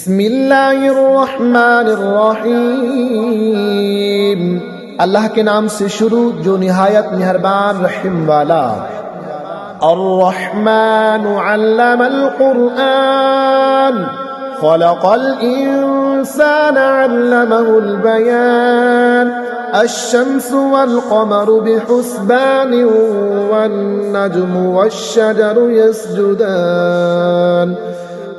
बिस्मिल्लाहिर्रहमानिर्रहीम। अल्लाह के नाम से शुरू जो निहायत मेहरबान रहम वाला। अर्रहमानु अल्लमल कुरआन खलक़ल इंसाना अल्लमहुल बयान। अश्शम्सु वल क़मरु बिहुस्बानिन वन नज्मु वश्शजरु यसजुदान।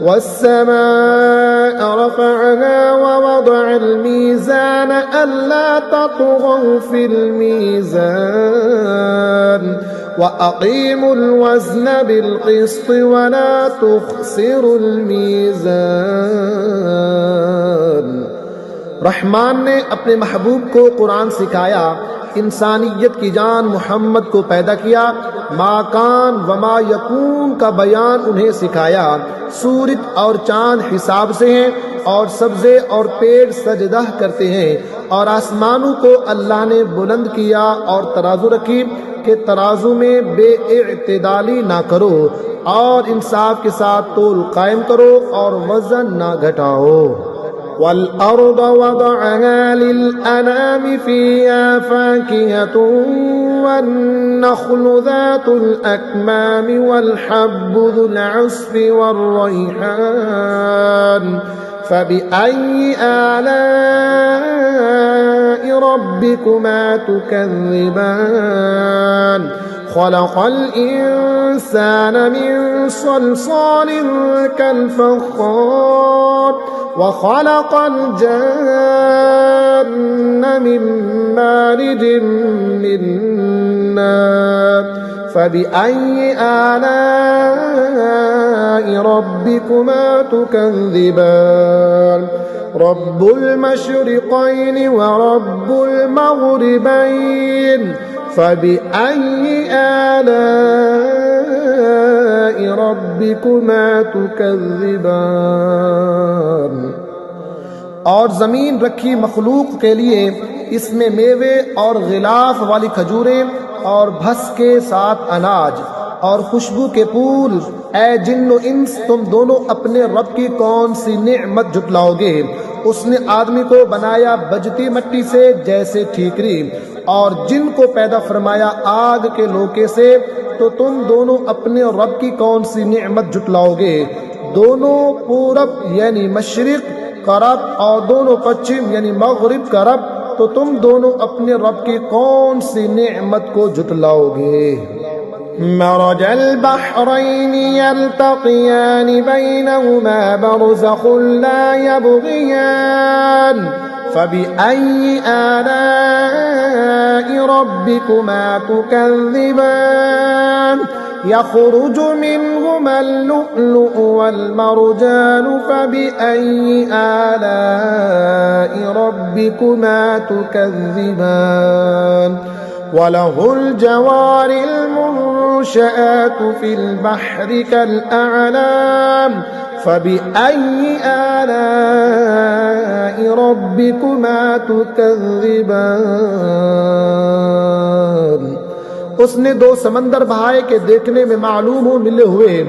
वस्समाअ रफ़अहा ववदअल मीज़ान अल्ला तत्ग़ौ फ़िल मीज़ान वअक़ीमुल वज़्न बिलक़िस्ति वला तुख़्सिरुल मीज़ान। रहमान ने अपने महबूब को कुरान सिखाया, इंसानियत की जान मोहम्मद को पैदा किया, माकान वमा यकून का बयान उन्हें सिखाया। सूरज और चांद हिसाब से हैं और सब्जे और पेड़ सजदा करते हैं। और आसमानों को अल्लाह ने बुलंद किया और तराजू रखी कि तराजू में बेइत्तेदाली ना करो और इंसाफ के साथ तोल कायम करो और वजन ना घटाओ। वल अर्द वदअहा लिल अनामि फ़ीहा फ़ाकिहतुन वन नख़्लु ज़ातुल अकमामि वल हब्बु ज़ुल अस्फ़ि वर रैहान फ़बिअय्यि आलाइ रब्बिकुमा तुकज़्ज़िबान। खलक़ल इंसान मिन सलसालिन कल-फ़ख़्ख़ार वखलक़ल जन्न मिन मारिजिन मिन नार फ़बिअय्यि आलाइ रब्बिकुमा तुकज़्ज़िबान। रब्बुल मशरिक़ैनि व रब्बुल मग़रिबैन फ़बिअय्यि आलाइ रब्बिकुमा तुकज़्ज़िबान। और ज़मीन रखी मखलूक के लिए, इसमें मेवे और गिलाफ वाली खजूरें और भस के साथ अनाज और खुशबू के फूल। ऐ जिन्नो इंस, तुम दोनों अपने रब की कौन सी नेमत जुटलाओगे। उसने आदमी को बनाया बजती मिट्टी से जैसे ठीकरी और जिन को पैदा फरमाया आग के लोके से, तो तुम दोनों अपने रब की कौन सी नेमत जुटलाओगे। दोनों पूरब यानी मशरिक का रब और दोनों पश्चिम यानी मगरिब का रब, तो तुम दोनों अपने रब की कौन सी नेमत को जुटलाओगे। मरजल बहरैनि यल्तक़ियानि बैनहुमा बरज़ख़ुन ला यबग़ियान फ़बिअय्यि आलाइ रब्बिकुमा तुकज़्ज़िबान। यख़रुजु मिनहुमल लुअ्लुअु वल मरजान फ़बिअय्यि आलाइ रब्बिकुमा तुकज़्ज़िबान। वलहुल जवारिल मुंशआतु फिल बहरि कल अअलाम फ़बिअय्यि आलाइ रब्बिकुमा तुकज़्ज़िबान। उसने दो समंदर बहाए के देखने में मालूम हो मिले हुए,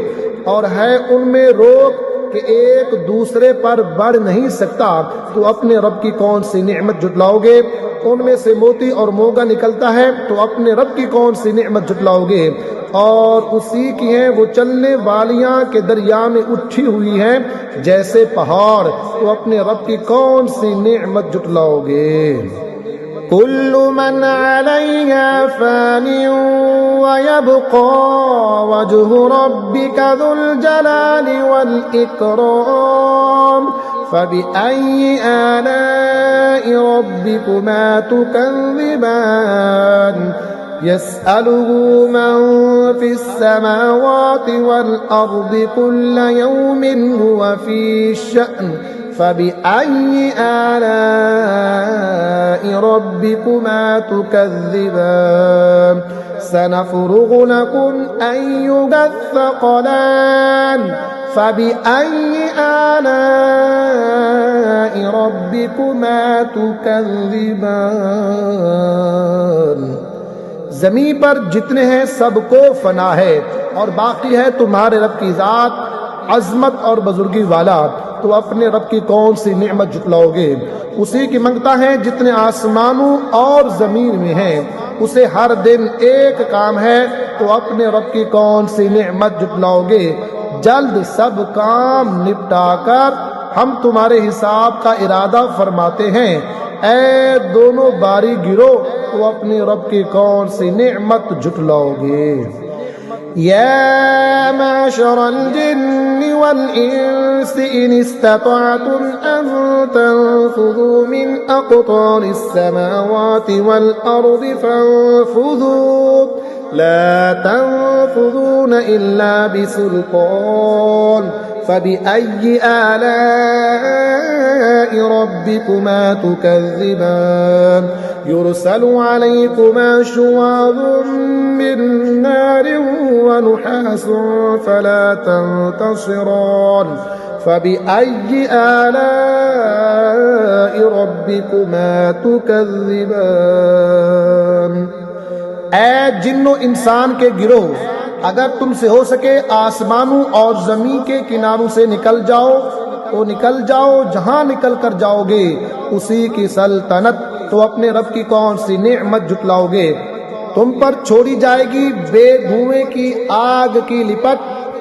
और है उनमें रोक कि एक दूसरे पर बढ़ नहीं सकता, तो अपने रब की कौन सी नेमत जुटलाओगे। उनमें से मोती और मोगा निकलता है, तो अपने रब की कौन सी नेमत जुटलाओगे। और उसी की हैं वो चलने वालियां के दरिया में उठी हुई हैं जैसे पहाड़, तो अपने रब की कौन सी नेमत जुटलाओगे। कुल्लु मन अलैहा फ़ानिन व यब्क़ा वज्हु रब्बिका ज़ुल जलालि वल इकराम फ़बिअय्यि आलाइ रब्बिकुमा तुकज़्ज़िबान। यसअलुहु मन फ़िस समावाति वल अर्दि कुल्ल यौमिन हुवा फ़ी शअन फ़बिअय्यि आलाइ रब्बिकुमा तुकज़्ज़िबान। सनफ़्रुग़ु लकुम अय्युहस सक़लान फ़बिअय्यि आलाइ रब्बिकुमा तुकज़्ज़िबान। ज़मीन पर जितने हैं सबको फना है और बाकी है तुम्हारे रब की ज़ात अज़मत और बुजुर्गी वाला। तो अपने रब की कौन सी नेमत जुटलाओगे। उसी की मंगता है जितने आसमानों और जमीन में है, उसे हर दिन एक काम है, तो अपने रब की कौन सी नेमत जुटलाओगे। जल्द सब काम निपटाकर हम तुम्हारे हिसाब का इरादा फरमाते हैं। ऐ दोनों बारी गिरो, तो अपने रब की कौन सी नेमत जुटलाओगे। या माशरल जिन्नि वल इंसी इन इस्ततअतुम अन तंफुदू मिन अक़तारिस समावाति वल अर्दि फंफुदू ला तंफुदून इल्ला बिसुल्तान फबिअय्यि आलाइ रब्बिकुमा तुकज़्ज़िबान युरसलु अलैकुमा शुवाज़ुम मिन नारिन व नुहासुन फला तंतसिरान फबिअय्यि आलाइ रब्बिकुमा तुकज़्ज़िबान। ऐ जिन्नो इंसान के गिरोह, अगर तुमसे हो सके आसमानों और जमीन के किनारों से निकल जाओ तो निकल जाओ। जहां निकल कर जाओगे उसी की सल्तनत, तो अपने रब की कौन सी नेमत जुटलाओगे। तुम पर छोड़ी जाएगी बेधुएं की आग की लिपट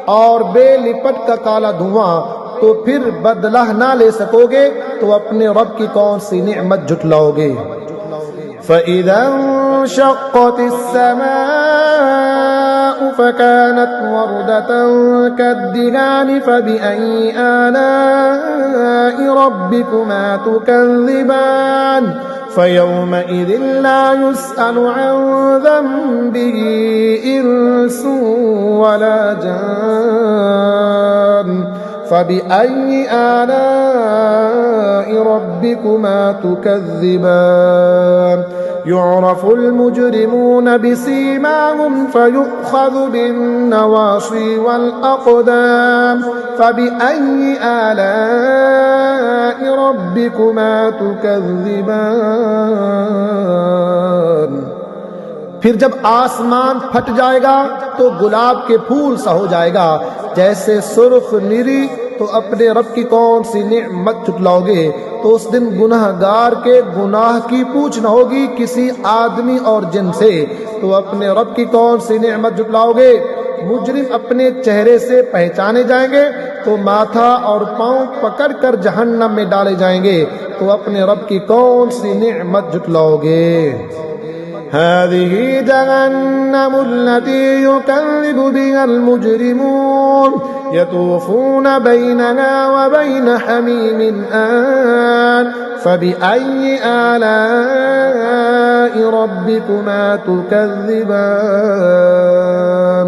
और बेलिपट का काला धुआं, तो फिर बदला ना ले सकोगे, तो अपने रब की कौन सी नेमत जुटलाओगे। फ़इज़ा इंशक़्क़तिस समाउ फ़कानत वरदतन कद्दिहान फ़बिअय्यि आलाइ रब्बिकुमा तुकज़्ज़िबान फ़यौमइज़िन ला युस्अलु अन ज़ंबिही इंसुन वला जान फ़बिअय्यि आलाइ रब्बिकुमा तुकज़्ज़िबान युअरफ़ुल मुजरिमून बिसीमाहुम फ़युख़ज़ु बिन्नवासिय वल अक़दाम फ़बिअय्यि आलाइ रब्बिकुमा तुकज़्ज़िबान। फिर जब आसमान फट जाएगा तो गुलाब के फूल सा हो जाएगा, जैसे सुर्ख निरी, तो अपने रब की कौन सी नेमत जुटलाओगे। तो उस दिन गुनहगार के गुनाह की पूछ न होगी किसी आदमी और जिन से, तो अपने रब की कौन सी नेमत जुटलाओगे। मुजरिम अपने चेहरे से पहचाने जाएंगे, तो माथा और पांव पकड़कर जहन्नम में डाले जाएंगे, तो अपने रब की कौन सी नेमत जुटलाओगे। हाज़िही जहन्नमुल्लती युकज़्ज़िबु बिहल मुजरिमून यतूफ़ून बैनहा व बैन हमीमिन आन फ़बिअय्यि आलाइ रब्बिकुमा तुकज़्ज़िबान।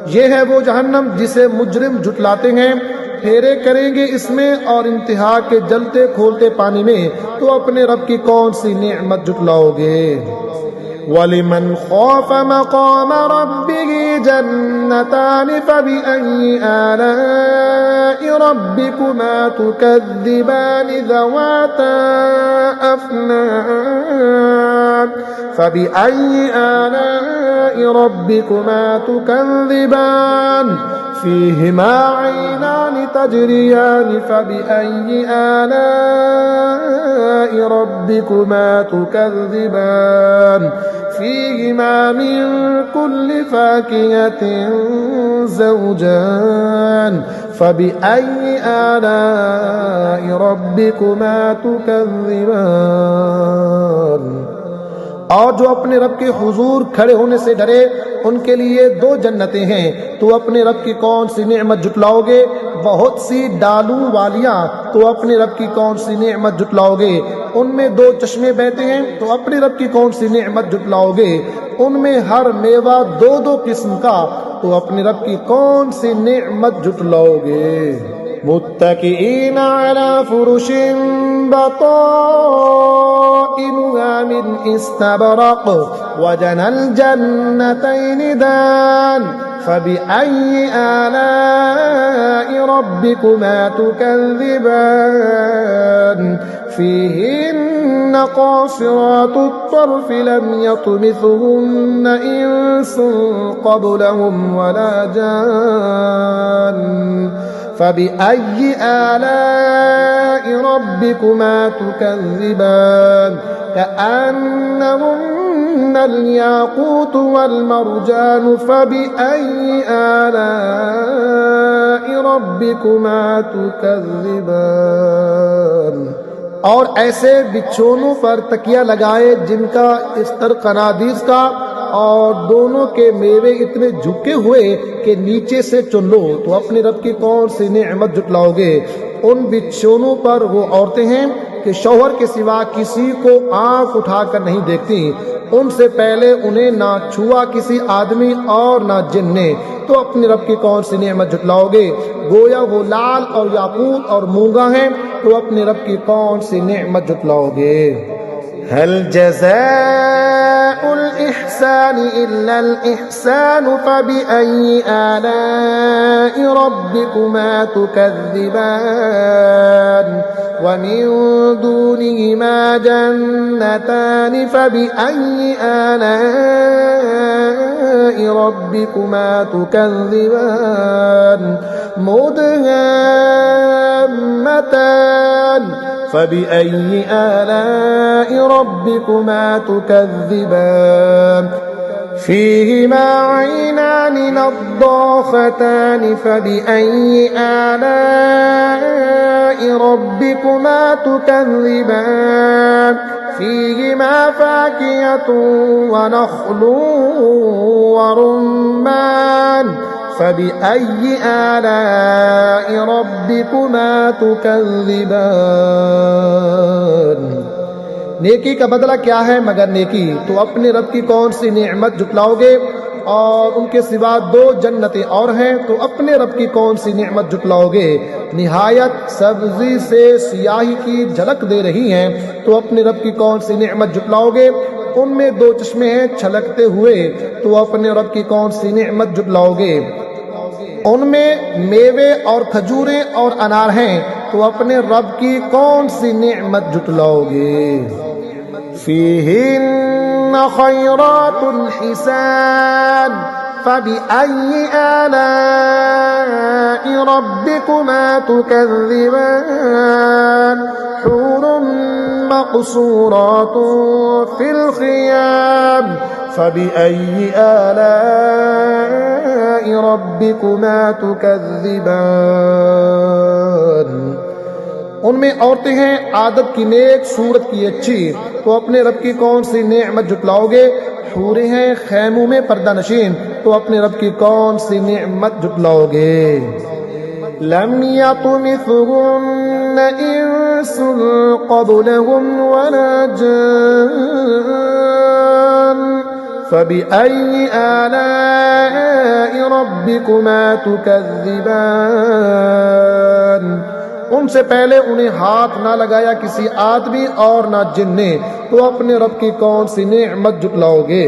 ये है वो जहन्नम जिसे मुजरिम जुटलाते हैं, फेरे करेंगे इसमें और इंतहा के जलते खोलते पानी में, तो अपने रब की कौन सी नेमत जुटलाओगे। वलिमन खौफ मक़ाम रब्बिही जन्नतान फ़बिअय्यि आलाइ रब्बिकुमा तुकज़्ज़िबान ज़वाता अफ़नान फ़बिअय्यि आलाइ रब्बिकुमा तुकज़्ज़िबान फ़ीहिमा ऐनान तजरियान फ़बिअय्यि आलाइ रब्बिकुमा तुकज़्ज़िबान फ़ीहिमा मिन कुल्लि फ़ाकिहतिन ज़ौजान फ़बिअय्यि आलाइ रब्बिकुमा तुकज़्ज़िबान। और जो अपने रब के हुजूर खड़े होने से डरे, उनके लिए दो जन्नतें हैं, तो अपने रब की कौन सी नेमत जुटलाओगे। बहुत सी डालू वालियां, तो अपने रब की कौन सी नेमत जुटलाओगे। उनमें दो चश्मे बहते हैं, तो अपने रब की कौन सी नेमत जुटलाओगे। उनमें हर मेवा दो दो किस्म का, तो अपने रब की कौन सी नेमत जुटलाओगे। मुत्तकीन अला फुरुशिन बताइनुहा मिन इस्तबरक़ वजनल जन्नतैन दान फ़बिअय्यि आलाइ रब्बिकुमा तुकज़्ज़िबान फ़ीहिन्न क़ासिरातुत तर्फ़ लम यत्मिथुहुन्न इंसुन क़ब्लहुम वला जान फबिअय्यि आलाइ रब्बिकुमा तुकज़्ज़िबान कअन्नहुन्नल याक़ूतु वल मरजान फबिअय्यि आलाइ रब्बिकुमा तुकज़्ज़िबान। और ऐसे बिछोनों पर तकिया लगाए जिनका स्तर कनादीस का और दोनों के मेवे इतने झुके हुए कि नीचे से चुन लो तो अपने रब की कौन सी नेमत जुटलाओगे। उन बिछोनों पर वो औरतें हैं कि शौहर के सिवा किसी को आंख उठाकर नहीं देखती। उनसे पहले उन्हें ना छुआ किसी आदमी और ना जिन ने, तो अपने रब की कौन सी नेमत जुटलाओगे। गोया वो लाल और याकूत और मूंगा हैं, तो अपने रब की कौन सी नेमत जुटलाओगे। हल जज़ाउल इहसान इल्लल इहसान फबिअय्यि आलाइ रब्बिकुमा तुकज़्ज़िबान व मिन दूनिहिमा जन्नतान फबिअय्यि आलाइ रब्बिकुमा तुकज़्ज़िबान मुदहाम्मतान फबिअय्यि आलाइ रब्बिकुमा तुकज़्ज़िबान फीहिमा ऐनान नद्दाख़तान फबिअय्यि आलाइ रब्बिकुमा तुकज़्ज़िबान फीहिमा फ़ाकिहतुन व नख़्लुन व रुम्मान फबिअय्यि आलाइ रब्बिकुमा तुकज़्ज़िबान। नेकी का बदला क्या है मगर नेकी, तो अपने रब की कौन सी नेमत जुटलाओगे। और उनके सिवा दो जन्नतें और हैं, तो अपने रब की कौन सी नेमत जुटलाओगे। निहायत सब्जी से सियाही की झलक दे रही हैं, तो अपने रब की कौन सी नेमत जुटलाओगे। उनमें दो चश्मे हैं छलकते हुए, तो अपने रब की कौन सी नेमत जुटलाओगे। उनमें मेवे और खजूरें और अनार हैं, तो अपने रब की कौन सी नेमत जुटलाओगे। फीहिन्न खैरातुन हिसान फबिअय्यि आलाइ रब्बिकुमा तुकज़्ज़िबान हूरुन मक़सूरातुन फिल ख़ियाम फबिअय्यि आलाइ रब्बिकुमा तुकज़्ज़िबान। उनमें औरतें हैं आदत की नेक सूरत की अच्छी, तो अपने रब की कौन सी नेमत जुटलाओगे। हूरें हैं खैमों में पर्दा नशीन, तो अपने रब की कौन सी नेमत जुटलाओगे। लम यतमिथहुन्न इंसुन क़ब्लहुम वला जान फबिअय्यि आलाइ रब्बिकुमा तुकज़्ज़िबान। उनसे पहले उन्हें हाथ ना लगाया किसी आदमी और ना जिन ने, तो अपने रब की कौन सी नेमत जुटलाओगे।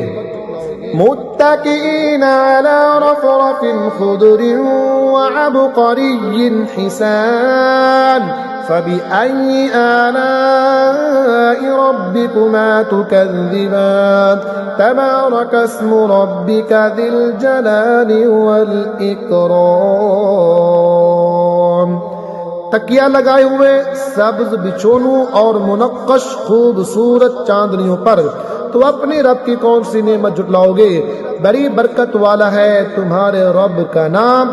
मुत्तकीना अला रफ़रफ़िन ख़ुदरिन व अबक़रिय्यिन हिसान फबिअय्यि आलाइ रब्बिकुमा तुकज़्ज़िबान तबारक अस्मु रब्बिका ज़िल जलालि वल इकराम। तकिया लगाए हुए सब्ज बिछोनों और मुनक्कश खूबसूरत चांदनियों पर, तो अपने रब की कौन सी नेमत जुटलाओगे। बड़ी बरकत वाला है तुम्हारे रब का नाम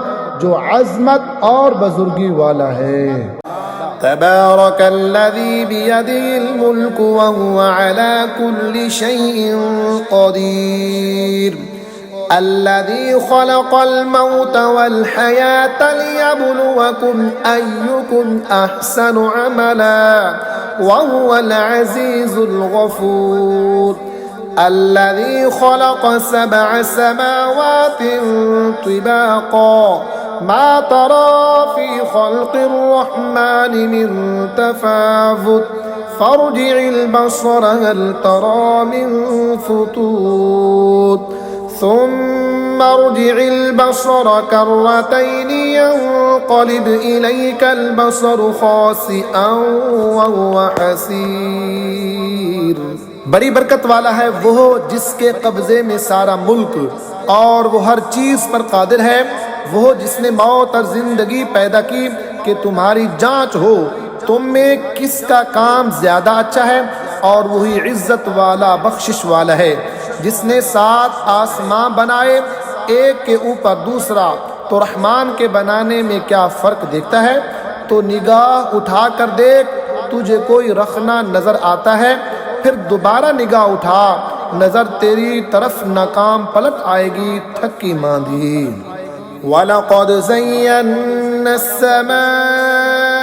जो अज़मत और बुजुर्गी वाला है। तबारकल्लज़ी बियदिहिल मुल्क व हुवा अला कुल्लि शैइन क़दीर अल्लज़ी ख़लक़ल मौत वल हयात लियब्लुवकुम अय्युकुम अहसनु अमला व हुवल अज़ीज़ुल गफ़ूर अल्लज़ी ख़लक़ सबअ समावातिन तिबाक़ा मा तरा फ़ी ख़ल्क़िर रहमानि मिन तफ़ावुत फ़र्जि'िल बसर हल तरा मिन फ़ुतूर ثم ارجع البصر كرتين ينقلب إليك البصر خاسئا وهو حسير। बड़ी बरकत वाला है वो जिसके कब्जे में सारा मुल्क और वो हर चीज पर कादिर है। वो जिसने मौत और जिंदगी पैदा की कि तुम्हारी जांच हो तुम में किसका काम ज्यादा अच्छा है, और वही इज्जत वाला बख्शिश वाला है। जिसने 7 आसमां बनाए एक के ऊपर दूसरा, तो रहमान के बनाने में क्या फ़र्क देखता है? तो निगाह उठा कर देख, तुझे कोई रखना नज़र आता है, फिर दोबारा निगाह उठा, नज़र तेरी तरफ नाकाम पलट आएगी थकी मांदी। वलक़द ज़य्यन्ना अस्समाअ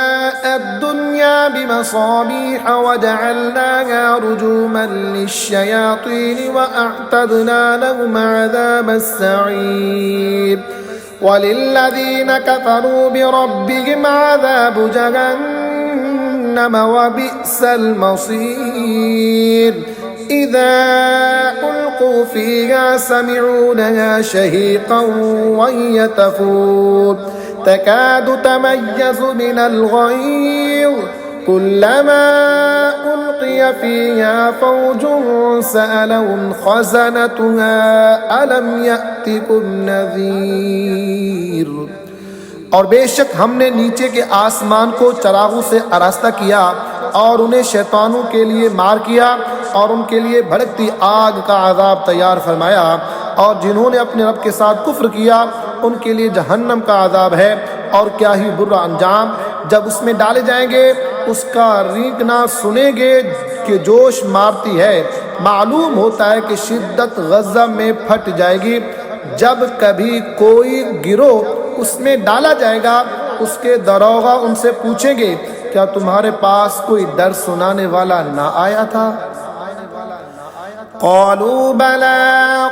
दुनिया बिमसाबीह वजअलनाहा रुजूमन लिश्शयातीन वअअतदना लहुम अज़ाबस्सईर वलिल्लज़ीन कफ़रू बिरब्बिहिम अज़ाबु जहन्नम वबिअसल मसीर। इज़ा उल्क़ू फ़ीहा समिअू लहा शहीक़न वहिय तफ़ूर तकादु तमय्यज़ु मिनल ग़ैज़ कुल्लमा उल्क़िय फ़ीहा फ़ौजुन सअलहुम ख़ज़नतुहा अलम यअतिकुम नज़ीर। और बेशक हमने नीचे के आसमान को चरागों से आरास्ता किया और उन्हें शैतानों के लिए मार किया और उनके लिए भड़कती आग का अज़ाब तैयार फरमाया। और जिन्होंने अपने रब के साथ कुफ्र किया उनके लिए जहन्नम का अज़ाब है, और क्या ही बुरा अंजाम। जब उसमें डाले जाएंगे उसका रींगना सुनेंगे कि जोश मारती है, मालूम होता है कि शिद्दत गज़ब में फट जाएगी। जब कभी कोई गिरोह उसमें डाला जाएगा उसके दरोगा उनसे पूछेंगे क्या तुम्हारे पास कोई डर सुनाने वाला ना आया था? क़ालू बला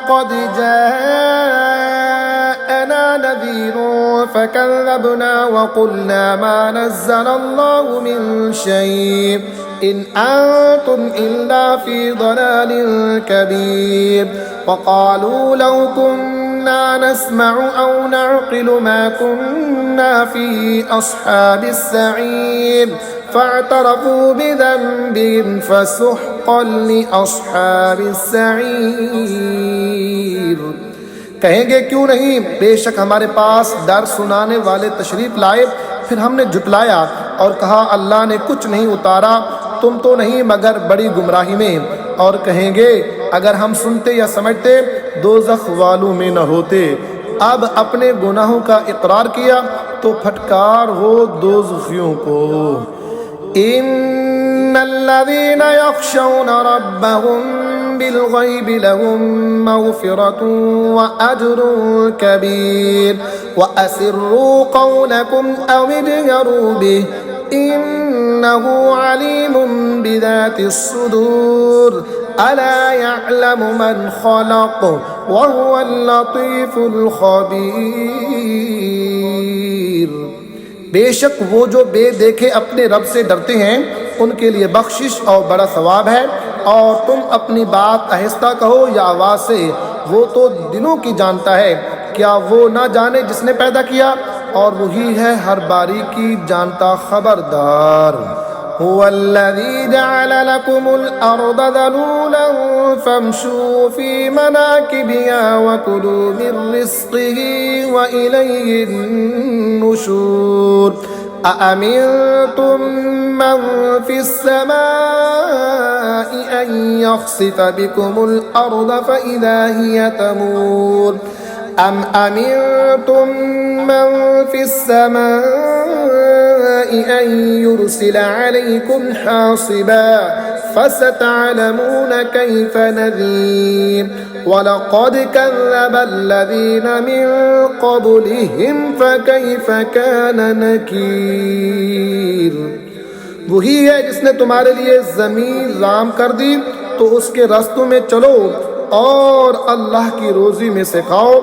क़द जाअना नज़ीरुन फ़कज़्ज़बना वक़ुलना मा नज़्ज़लल्लाहु मिन शै'इन इन अंतुम इल्ला फ़ी ज़लालिन कबीर। वक़ालू लौ कुन्ना नस्मअु औ नअक़िलु मा कुन्ना फ़ी अस्हाबिस सईर फ़अतरफ़ू बिज़ंबिहिम फ़सुह्क़न लिअस्हाबिस सईर। कहेंगे क्यों नहीं, बेशक हमारे पास डर सुनाने वाले तशरीफ लाए, फिर हमने झुटलाया और कहा अल्लाह ने कुछ नहीं उतारा, तुम तो नहीं मगर बड़ी गुमराही में। और कहेंगे अगर हम सुनते या समझते दोज़ख वालों में न होते। अब अपने गुनाहों का इकरार किया तो फटकार हो दोज़खियों को। इन्नल्लज़ीना यख़शौना रब्बहुम बिलग़ैबि लहुम मग़फ़िरतुन व अज्रुन कबीर व असिर्रू क़ौलकुम अव इजहरू बिहि इन्नहु अलीमुम बिज़ातिस सुदूर अला यअलमु मन ख़लक़ व हुवल लतीफ़ुल ख़बीर। बेशक वो जो बेदेखे अपने रब से डरते हैं उनके लिए बख्शिश और बड़ा सवाब है। और तुम अपनी बात आहिस्ता कहो या आवाज़ से, वो तो दिलों की जानता है, क्या वो ना जाने जिसने पैदा किया, और वही है हर बारीकी जानता खबरदार। हुवल्लज़ी जअल लकुमुल अर्द ज़लूलन फम्शू फी मनाकिबिहा व कुलू मिन रिज़्क़िही व इलैहिन नुशूर। अअमिनतुम मन फिस समाइ अन यख़सिफ़ बिकुमुल अर्द फ़इज़ा हिय तमूर अम अमिनतुम मन फिस समाइ अन युरसिल अलैकुम हासिबा फसतअलमून कैफ़ नज़ीर। वलक़द कज़्ज़बल्लज़ीन मिन क़ब्लिहिम फ़कैफ़ कान नकीर। वही है जिसने तुम्हारे लिए ज़मीन राम कर दी तो उसके रास्तों में चलो और अल्लाह की रोज़ी में से खाओ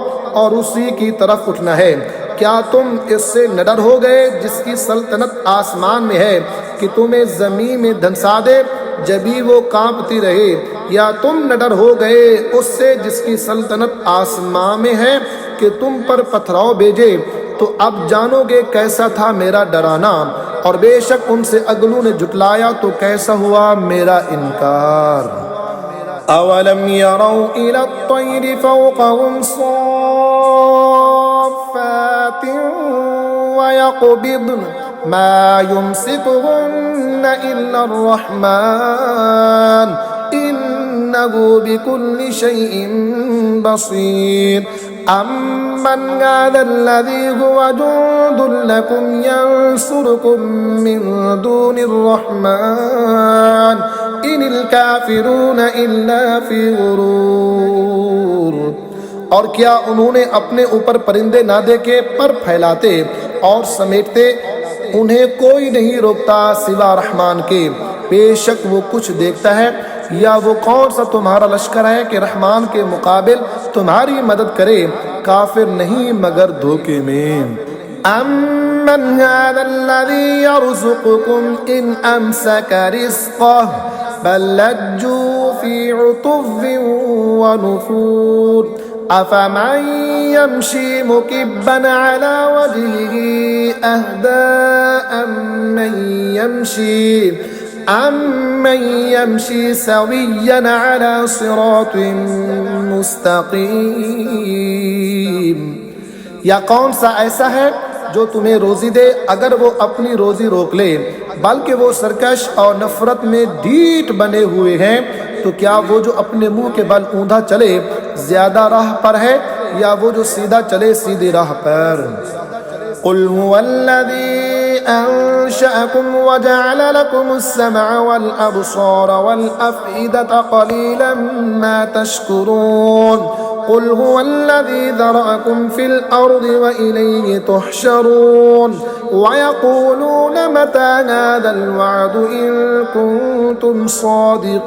और उसी की तरफ उठना है। क्या तुम इससे न डर हो गए जिसकी सल्तनत आसमान में है कि तुम्हें ज़मीन में धंसा दे जभी वो कांपती रहे, या तुम न डर हो गए उससे जिसकी सल्तनत आसमां में है कि तुम पर पथराव भेजे। तो अब जानोगे कैसा था मेरा डराना, और बेशक उनसे अगलों ने जुटलाया तो कैसा हुआ मेरा इनकार। अवलम यरौ इला तैरि फौक़हुम सॉफ़ात वयक़बिद्न मा युमसिकुहुन्न इल्लर रहमान इन्नहु बिकुल्लि शैइन बसीर अम्मन हाज़ल्लज़ी हुवा जुंदुन लकुम यंसुरुकुम मिन दूनिर रहमान इनिल काफिरून इल्ला फी गुरूर। और क्या उन्होंने अपने ऊपर परिंदे ना देखे पर फैलाते और समेटते, उन्हें कोई नहीं रोकता सिवा रहमान के, बेशक वो कुछ देखता है। या वो कौन सा तुम्हारा लश्कर है कि रहमान के मुकाबिल तुम्हारी मदद करे, काफिर नहीं मगर धोखे में। अम्मन हाज़ल्लज़ी यर्ज़ुक़ुकुम इन अमसक रिज़्क़ह बल लज्जू फी उतुव्विन व नुफूर अफ़मन यमशी मुकिब्बन अला वजहिही अहदा अम्मन यमशी सविय्यन अला सिरातिन मुस्तक़ीम। या कौन सा ऐसा है जो तुम्हें रोजी दे अगर वो अपनी रोजी रोक ले, बल्कि वो सरकश और नफरत में ढीठ बने हुए हैं। तो क्या वो जो अपने मुंह के बल ऊंधा चले ज्यादा राह पर है, या वो जो सीधा चले सीधी राह पर। कुल हुवल्लज़ी अंशअकुम वजअल लकुमुस्समअ वल अब्सार वल अफ़इदता क़लीलन मा तशकुरून। कुल हुवल्लज़ी ज़रअकुम फिल अर्ज़ि व इलैहि तुहशरून वयक़ूलून मता हाज़ल वअदु इन कुंतुम सादिक़ीन।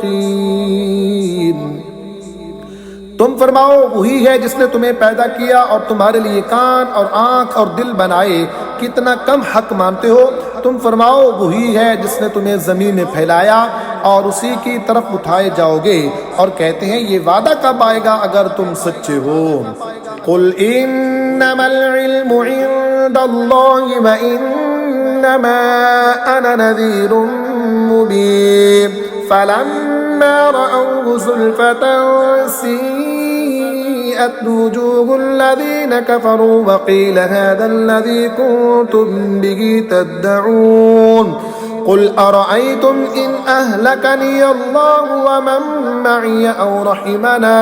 तुम फरमाओ वही है जिसने तुम्हें पैदा किया और तुम्हारे लिए कान और आँख और दिल बनाए, कितना कम हक मानते हो। तुम फरमाओ वही है जिसने तुम्हें ज़मीन में फैलाया और उसी की तरफ उठाए जाओगे, और कहते हैं ये वादा कब आएगा अगर तुम सच्चे हो। कुल इन्नमल इल्मु इंदल्लाहि व इन्नमा अना नज़ीरुम मुबीन फलम्मा रअवहु ज़ुल्फ़तन सीअत वुजूहुल्लज़ीन कफ़रू वक़ील हाज़ाल्लज़ी कुंतुम बिही तद्दऊन। कुल अरअयतुम इन अहलकनी अल्लाहु व मन मअय औ रहिमना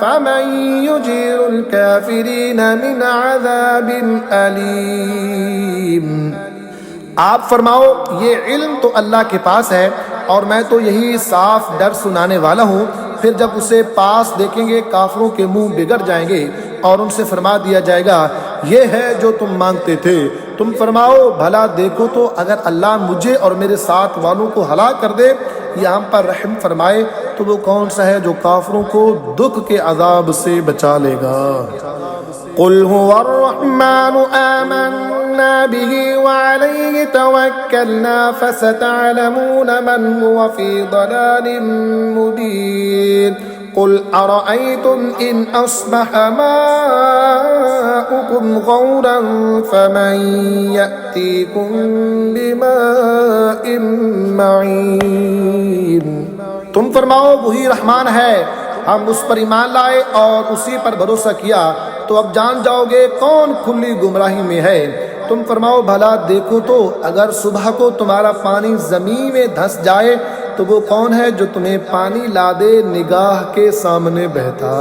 फमन युजीरुल काफिरीन मिन अज़ाबिन अलीम। आप फरमाओ ये इल्म तो अल्लाह के पास है और मैं तो यही साफ डर सुनाने वाला हूँ। फिर जब उसे पास देखेंगे काफिरों के मुंह बिगड़ जाएंगे और उनसे फरमा दिया जाएगा ये है जो तुम मांगते थे। तुम फरमाओ भला देखो तो अगर अल्लाह मुझे और मेरे साथ वालों को हलाक कर दे या हम पर रहम फरमाए तो वो कौन सा है जो काफिरों को दुख के अजाब से बचा लेगा। कुल हुवर रहमानु आमन्ना बिही व अलैहि तवक्कलना फसतअलमून मन हुवा फी दलालिन मुबीन। कुल अरअयतुम इन अस्बह माउकुम गौरन फमन यअतीकुम बिमाइन मईन। तुम फरमाओ वही रहमान है, हम उस पर ईमान लाए और उसी पर भरोसा किया, तो अब जान जाओगे कौन खुली गुमराही में है। तुम फरमाओ भला देखो तो अगर सुबह को तुम्हारा पानी जमीन में धंस जाए तो वो कौन है जो तुम्हें पानी ला दे निगाह के सामने बहता।